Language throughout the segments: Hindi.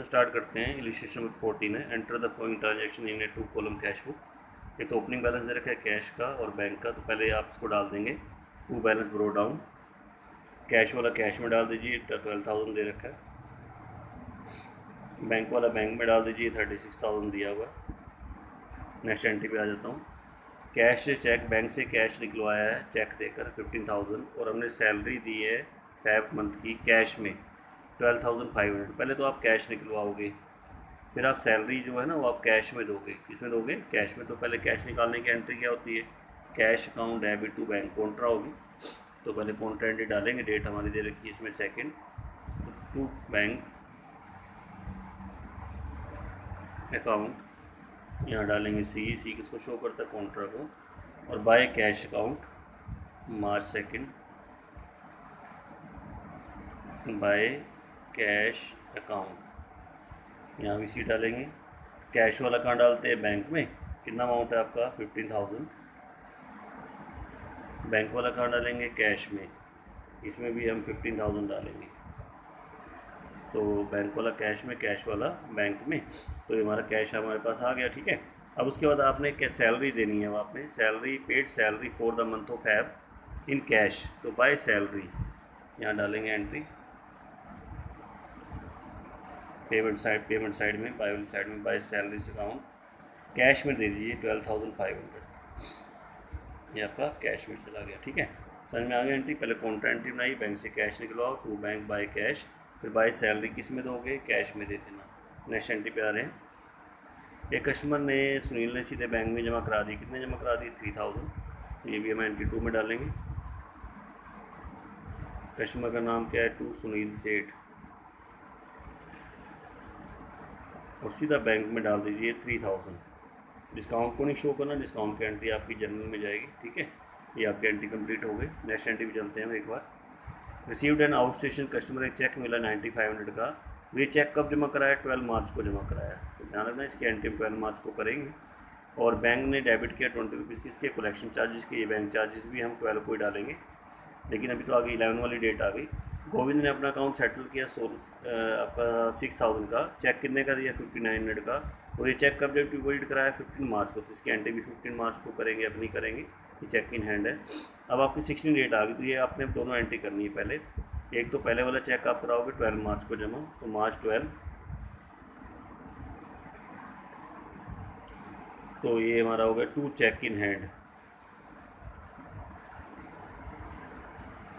स्टार्ट करते हैं। इलिस्ट्रेशन बुक 14 है। Enter the following transaction in A 2 column cash book. एक तो ओपनिंग बैलेंस दे रखा है कैश का और बैंक का, तो पहले आप इसको डाल देंगे to balance brought down. Cash वाला कैश में डाल दीजिए, 12,000 दे रखा है। बैंक वाला बैंक में डाल दीजिए, 36,000 दिया हुआ है। नेक्स्ट एंट्री पे आ जाता हूँ। कैश से चेक, बैंक से कैश निकलवाया है चेक देकर 15,000, और हमने सैलरी दी है फैब मंथ की कैश में 12,500। पहले तो आप कैश निकलवाओगे, फिर आप सैलरी जो है ना वो आप कैश में दोगे। किस में दोगे? कैश में। तो पहले कैश निकालने की एंट्री क्या होती है? Cash account debit to bank contra होगी। तो पहले कॉन्ट्रा एंट्री डालेंगे, डेट हमारी दे रखी है इसमें सेकंड, टू बैंक अकाउंट यहाँ डालेंगे सी किसको शो करता है? कॉन्ट्रा को। और by cash account March second, by cash account यहाँ भी सी डालेंगे। कैश वाला कहाँ डालते हैं? बैंक में। कितना अमाउंट है आपका? 15,000। बैंक वाला कहाँ डालेंगे? कैश में। इसमें भी हम 15,000 डालेंगे। तो बैंक वाला कैश में, कैश वाला बैंक में। तो ये हमारा कैश हमारे पास आ गया, ठीक है। अब उसके बाद आपने क्या सैलरी देनी है? आपने salary, paid salary for the month of have in cash, तो बाय सैलरी यहाँ डालेंगे एंट्री। पेमेंट साइड में, बाय वाली साइड में बाय सैलरी अकाउंट कैश में दे दीजिए 12,500। ये आपका कैश में चला गया, ठीक है। समझ में आ गया एंट्री? पहले कॉन्ट्रा एंट्री बनाई, बैंक से कैश निकलवाओ, टू बैंक बाय कैश, फिर बाय सैलरी किस में दोगे? कैश में दे देना। नेक्स्ट एंट्री पे आ रहे हैं। एक कस्टमर ने, सुनील ने सीधे बैंक में जमा करा दी। कितने जमा करा दी? 3,000। तो ये भी हम एंट्री 2 में डालेंगे। कस्टमर का नाम क्या है? टू सुनील सेठ, और सीधा बैंक में डाल दीजिए 3,000। डिस्काउंट को नहीं शो करना, डिस्काउंट की एंट्री आपकी जनरल में जाएगी, ठीक है। ये आपकी एंट्री कंप्लीट हो गई। नेक्स्ट एंट्री पे चलते हैं एक बार। Received and out station customer, एक चेक मिला 9500 का। ये चेक कब जमा कराया? 12 मार्च को जमा कराया। तो ध्यान रखना इसकी एंट्री 12 मार्च को करेंगे। और बैंक ने डेबिट किया 20 रुपीज़ किसके? कलेक्शन चार्जेस के। ये बैंक चार्जेस भी हम 12 को ही डालेंगे, लेकिन अभी तो आगे 11 वाली डेट आ गई। गोविंद ने अपना अकाउंट सेटल किया आपका 6,000 का। चेक कितने का दिया? 5900 का। और ये चेक कब डिपॉजिट कराया? 15 मार्च को। तो इसकी एंट्री भी 15 मार्च को करेंगे, अब नहीं करेंगे, ये चेक इन हैंड है। अब आपकी 16 डेट आ गई, तो ये आपने दोनों एंट्री करनी है। पहले एक तो पहले वाला चेक आप कराओगे 12 मार्च को जमा, तो मार्च 12। तो ये हमारा हो गया to cheque in hand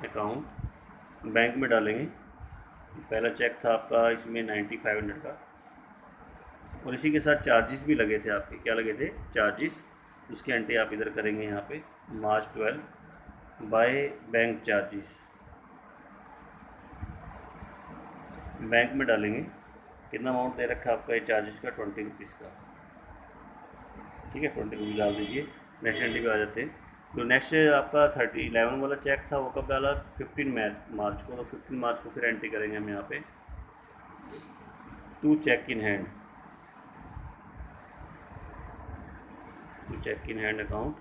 account, bank में डालेंगे। पहला चेक था आपका इसमें 9500 का, और इसी के साथ चार्जेस भी लगे थे आपके। क्या लगे थे? चार्जेस। उसकी एंट्री आप इधर करेंगे यहाँ पे मार्च 12 बाय बैंक चार्जेस, बैंक में डालेंगे। कितना अमाउंट दे रखा है आपका ये चार्जेस का? 20 रुपीज़ का, ठीक है। 20 रुपीज़ डाल दीजिए। नेक्स्ट एंट्री पे आ जाते हैं। तो नेक्स्ट आपका 11 वाला चेक था, वो कब डाला? 15 मार्च को। तो 15 मार्च को फिर एंट्री करेंगे हम यहाँ पे to cheque in hand, to cheque in hand account.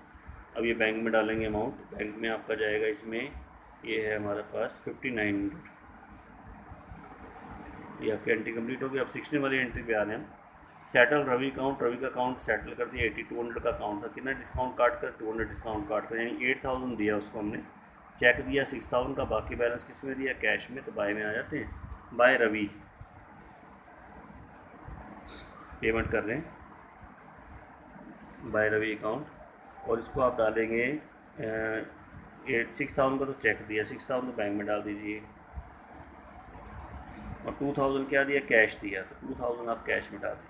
अब ये बैंक में डालेंगे अमाउंट। बैंक में आपका जाएगा इसमें, ये है हमारे पास 5900। ये आपकी एंट्री कंप्लीट होगी। अब 16 वाली एंट्री पे आ रहे हैं हम। सेटल रवि अकाउंट, रवि का अकाउंट सेटल कर दिया। 8200 का अकाउंट था। कितना डिस्काउंट काट कर? 200 डिस्काउंट काट कर, यानी 8000 दिया उसको हमने। चेक दिया 6000 का, बाकी बैलेंस किस में दिया? कैश में। तो बाय में आ जाते हैं, बाय रवि, पेमेंट कर रहे हैं बाय रवि अकाउंट। और इसको आप डालेंगे 6000 का तो चेक दिया, 6000 तो बैंक में डाल दीजिए। और 2000 क्या दिया? कैश दिया, तो 2000 आप कैश में डाल दीजिए।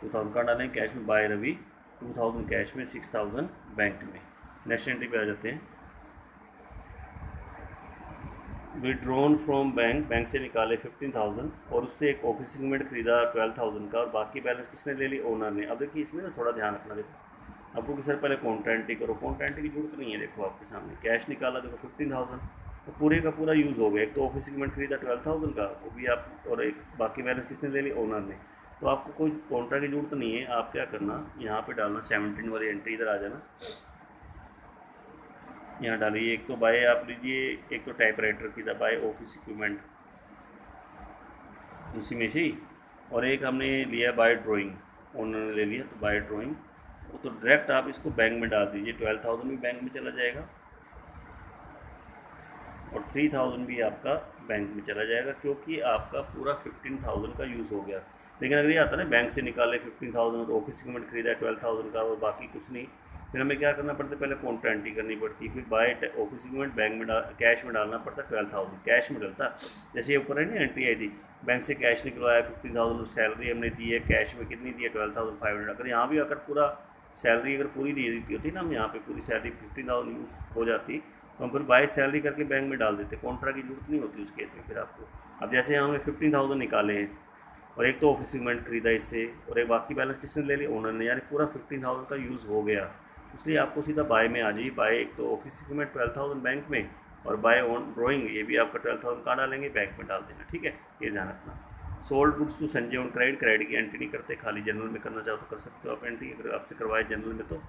2000 कहाँ डालें? कैश में, बाय रवि 2000 कैश में, 6000 बैंक में। नेक्स्ट एंट्री पे आ जाते हैं। विड्रॉन फ्रॉम बैंक, बैंक से निकाले 15,000, और उससे एक ऑफिस इक्विपमेंट खरीदा 12,000 का, और बाकी बैलेंस किसने ले ली? ओनर ने। अब देखिए इसमें ना थोड़ा ध्यान रखना। देखो आपको कि सर पहले कॉन्ट्रा एंट्री करो, कॉन्ट्रा एंट्री की जरूरत नहीं है। देखो आपके सामने कैश निकाला, देखो 15,000, तो पूरे का पूरा यूज़ हो गया। एक तो ऑफिस इक्विपमेंट खरीदा 12,000 का, वो भी आप, और एक बाकी बैलेंस किसने ले ली? ओनर ने। तो आपको कोई कॉन्ट्रा की जरूरत नहीं है। आप क्या करना, यहाँ पे डालना 17 वाली एंट्री, इधर आ जाना, यहाँ डालिए। एक तो बाय आप लीजिए, एक तो टाइप राइटर की था, बाय ऑफिस इक्विपमेंट, उसी में से ही। और एक हमने लिया बाय ड्राइंग, ओनर ने ले लिया तो बाय ड्राइंग, तो डायरेक्ट आप इसको बैंक में डाल दीजिए, 12,000 भी बैंक में चला जाएगा और 3,000 भी आपका बैंक में चला जाएगा, क्योंकि आपका पूरा 15,000 का यूज़ हो गया। लेकिन अगर ये आता ना बैंक से निकाले 15,000 तो ऑफिस इक्विपमेंट खरीदा है 12,000 का और बाकी कुछ नहीं, फिर हमें क्या करना पड़ता है, पहले कॉन्ट्रा एंट्री करनी पड़ती है, फिर बाय ऑफिस इक्विपमेंट बैंक में कैश में डालना पड़ता 12,000, कैश में डलता। जैसे ये ऊपर है ना एंट्री आई थी, बैंक से कैश निकलवाया 15,000, सैलरी हमने दी है, कैश में कितनी दी है 12,500। अगर यहाँ भी अगर पूरा सैलरी अगर पूरी दी देती होती ना, हम यहाँ पे पूरी सैलरी 15,000 यूज़ हो जाती, तो हम फिर बाय सैलरी करके बैंक में डाल देते, कॉन्ट्रा की जरूरत नहीं होती उस केस में फिर आपको। अब जैसे हमने 15,000 निकाले हैं और एक तो ऑफिस इक्विपमेंट खरीदा इससे और एक बाकी बैलेंस किसने ले लिया, ओनर ने, यानी पूरा 15,000 का यूज़ हो गया, इसलिए आपको सीधा बाय में आ जाइए। बाय एक तो ऑफिस इक्विपमेंट 12,000 बैंक में और बाय ऑन ड्राइंग ये भी आपका 12,000 कहाँ डालेंगे, बैंक में डाल देना, ठीक है, ये ध्यान रखना। Sold goods to Sanjay on credit, credit की एंट्री नहीं करते, खाली जनरल में करना चाहो तो कर सकते हो आप एंट्री, अगर आपसे करवाए जनरल में तो।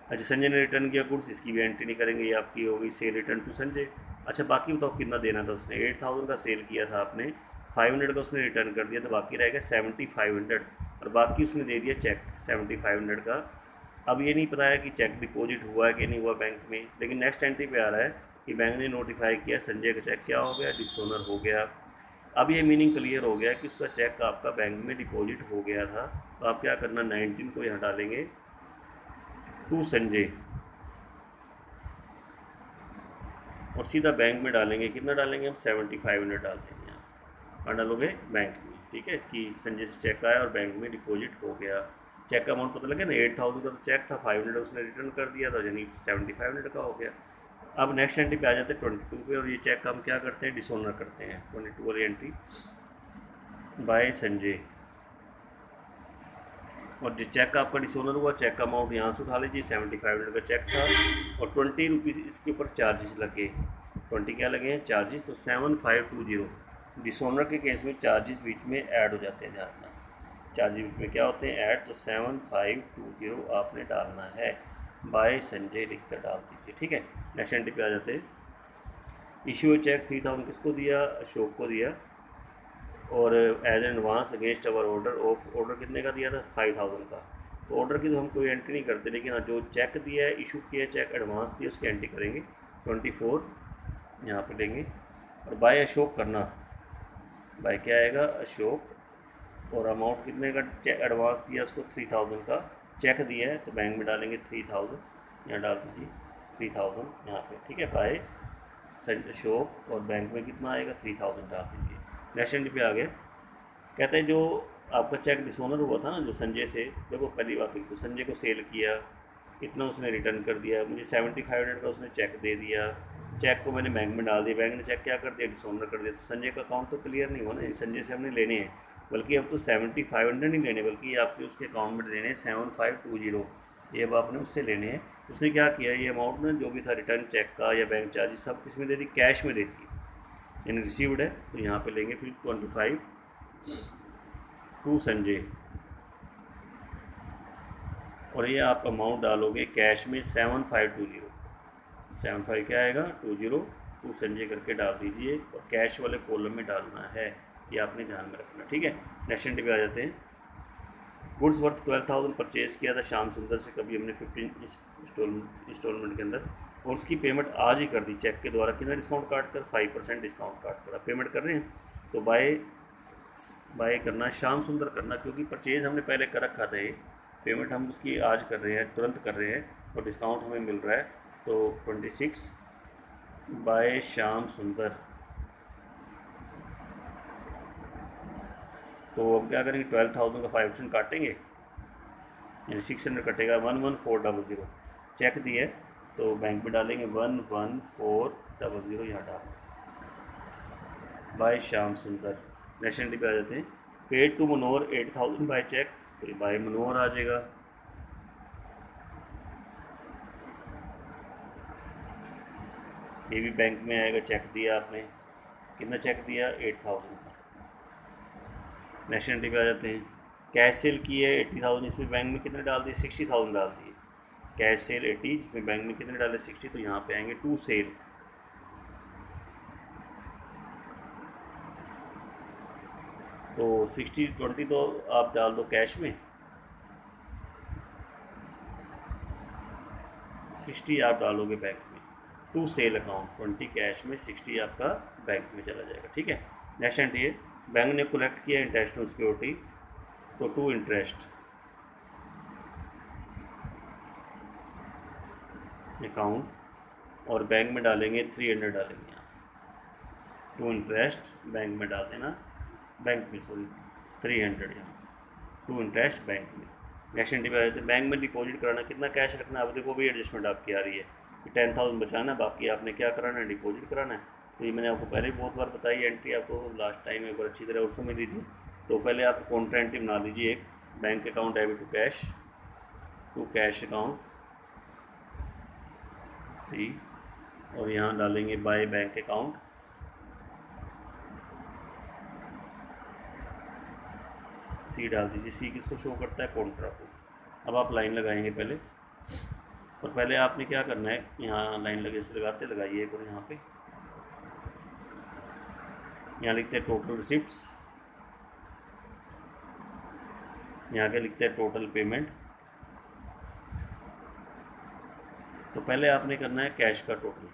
अच्छा, संजय ने रिटर्न किया गुड्स, इसकी भी एंट्री नहीं करेंगे, ये आपकी हो गई सेल रिटर्न टू संजय। अच्छा, बाकी बताओ कितना देना था उसने, 8,000 का सेल किया था आपने, 500 का उसने रिटर्न कर दिया, तो बाकी रहेगा 7,500 और बाकी उसने दे दिया चेक 7,500 का। अब ये नहीं पता है कि चेक डिपॉजिट हुआ है कि नहीं हुआ बैंक में, लेकिन नेक्स्ट एंट्री पे आ रहा है कि बैंक ने नोटिफाई किया संजय का चेक क्या हो गया, डिसऑनर हो गया। अब ये मीनिंग क्लियर हो गया कि उसका चेक आपका बैंक में डिपॉजिट हो गया था, तो आप क्या करना, 19 को यहाँ डालेंगे टू संजय और सीधा बैंक में डालेंगे, कितना डालेंगे हम, 7,500 डाल देंगे, यहाँ डालोगे बैंक में, ठीक है, कि संजय से चेक आया और बैंक में डिपॉजिट हो गया। चेक का अमाउंट पता लगे ना, 8,000 का तो चेक था, 500 उसने रिटर्न कर दिया था, यानी 7,500 का हो गया। अब नेक्स्ट एंट्री पे आ जाते हैं 22 पे, और ये चेक का हम क्या करते हैं, डिसऑनर करते हैं, 22 वाली एंट्री बाय संजय। और जो चेक का आपका डिसऑनर हुआ, चेक का अमाउंट यहाँ से उठा लीजिए, 7,500 का चेक था और 20 रुपीज़ इसके ऊपर चार्जेस लगे, 20 क्या लगे हैं, चार्जेस, तो 7,520। डिसऑनर के केस में चार्जेस बीच में ऐड हो जाते हैं, ध्यान रखना, चार्जेस बीच में क्या होते हैं, ऐड, तो 7,520 आपने डालना है, बाय संजय लिख कर डाल दीजिए, ठीक है। नेक्स्ट एंट्री पे आ जाते हैं, इशू चेक 3,000 किसको दिया, अशोक को दिया, और as an advance against our order, of order कितने का दिया था, 5,000 का। तो ऑर्डर की तो हम कोई एंट्री नहीं करते, लेकिन हाँ जो चेक दिया है, इशू किया चेक एडवांस दिया, उसकी एंट्री करेंगे, 24 यहाँ पे लेंगे। और बाय अशोक करना, बाय क्या आएगा, अशोक, और अमाउंट कितने का चेक एडवांस दिया उसको, 3,000 का चेक दिया है, तो बैंक में डालेंगे 3,000, यहाँ डाल दीजिए 3,000 यहाँ पे, ठीक है, बाय अशोक, और बैंक में कितना आएगा, 3,000 डाल दीजिए। नेक्स्ट एंट्री पे आ गया, कहते हैं जो आपका चेक डिसऑनर हुआ था ना, जो संजय से, देखो पहली बात हुई तो संजय को सेल किया, इतना उसने रिटर्न कर दिया, मुझे 7,500 का उसने चेक दे दिया, चेक को मैंने बैंक में डाल दिया, बैंक ने चेक क्या कर दिया, डिसऑनर कर दिया, तो संजय का अकाउंट तो क्लियर नहीं हुआ ना, संजय से हमने लेने हैं, बल्कि अब तो 7,500 नहीं लेने, बल्कि ये आपके उसके अकाउंट में लेने हैं 7,520, ये अब आपने उससे लेने हैं। उसने क्या किया, ये अमाउंट ना जो भी था रिटर्न चेक का या बैंक चार्जेस सब किस में दे दी, कैश में दे दी, यानी रिसीव्ड है, तो यहाँ पे लेंगे फिर 25 टू संजय, और ये आप अमाउंट डालोगे कैश में 7,520, 75 क्या आएगा 20 टू संजय करके डाल दीजिए, और कैश वाले कॉलम में डालना है, ये आपने ध्यान में रखना, ठीक है। नेक्स्ट एंट्री पे आ जाते हैं, गुड्स वर्थ 12,000 परचेज़ किया था श्याम सुंदर से, कभी हमने 15 इंस्टॉलमेंट के अंदर, और उसकी पेमेंट आज ही कर दी चेक के द्वारा, कितना डिस्काउंट काट कर, 5% डिस्काउंट काट कर पेमेंट कर रहे हैं, तो बाय करना, श्याम सुंदर करना, क्योंकि परचेज़ हमने पहले कर रखा था, ये पेमेंट हम उसकी आज कर रहे हैं, तुरंत कर रहे हैं, और डिस्काउंट हमें मिल रहा है, तो 26 बाय श्याम सुंदर। तो अब क्या करेंगे, 12,000 का 5% काटेंगे, यानी 600 कटेगा, 11,400 चेक दिए, तो बैंक में डालेंगे 11,400, यहाँ डालें बाय श्याम सुंदर। नेक्स्ट एंट्री पे आ जाते हैं, paid to Manohar 8,000 by cheque, तो बाय मनोहर आ जाएगा, ये भी बैंक में आएगा, चेक दिया आपने, कितना चेक दिया, 8,000 का। नेक्स्ट एंट्री पे आ जाते हैं, कैश सेल की है 80,000, इसमें बैंक में कितने डाल दिए, 60,000 डाल दिए, कैश सेल 80, जिसमें बैंक में कितने डाले, 60, तो यहाँ पे आएंगे टू सेल, तो 60/20 तो आप डाल दो कैश में, 60 आप डालोगे बैंक में टू सेल अकाउंट, 20 कैश में, 60 आपका बैंक में चला जाएगा। ठीक है। नेक्स्ट एंट्री है, बैंक ने कलेक्ट किया इंटरेस्ट ऑन सिक्योरिटी, तो टू इंटरेस्ट अकाउंट, और बैंक में डालेंगे 300 डालेंगे यहाँ, टू इंटरेस्ट बैंक में डाल देना, बैंक में सॉरी 300 यहाँ, टू इंटरेस्ट बैंक में। नेक्स्ट एंट्री पे आ जाते हैं, बैंक में डिपॉजिट कराना, कितना कैश रखना है, अब देखो भी एडजस्टमेंट आपकी आ रही है कि 10,000 बचाना है, बाकी आपने क्या कराना है, डिपॉजिट कराना है। तो ये मैंने आपको पहले भी बहुत बार बताई एंट्री, आपको लास्ट टाइम एक बार अच्छी तरह और समझ लीजिए। तो पहले आप कॉन्ट्रा एंट्री बना लीजिए, एक bank account debit to cash account C, और यहाँ डालेंगे बाय बैंक अकाउंट, सी डाल दीजिए। सी किसको शो करता है, कॉन्ट्रा को। अब आप लाइन लगाएंगे पहले, और पहले आपने क्या करना है, यहाँ लाइन लगे से लगाते लगाइए एक, और यहाँ लिखते हैं टोटल रिसिप्ट्स, यहाँ के लिखते हैं टोटल पेमेंट। तो पहले आपने करना है कैश का टोटल,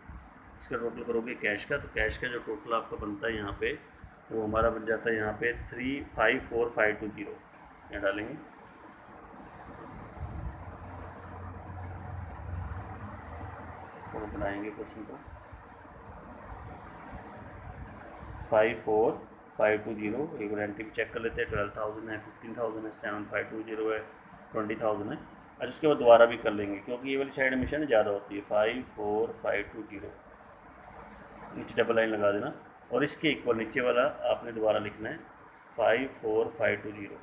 इसका टोटल करोगे कैश का, तो कैश का जो टोटल आपका बनता है यहाँ पे, वो हमारा बन जाता है यहाँ पे 354,520, यहाँ डालेंगे। और बनाएंगे क्वेश्चन को 54,520, एक बार एंट्री चेक कर लेते हैं, 12,000 है, 15,000 है, 7,520 है, 20,000 है। अच्छा, उसके बाद दोबारा भी कर लेंगे क्योंकि ये वाली साइड हमेशा ज़्यादा होती है। 54,520, नीचे डबल लाइन लगा देना, और इसके इक्वल नीचे वाला आपने दोबारा लिखना है 54,520।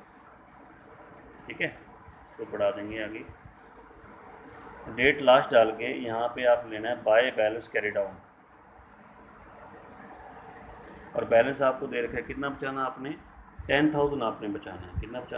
ठीक है, तो बढ़ा देंगे आगे, डेट लास्ट डाल के यहाँ पे आप लेना है बाय बैलेंस कैरी डाउन, और बैलेंस आपको दे रखा है कितना बचाना आपने, 10,000 आपने बचाना है। कितना बचाना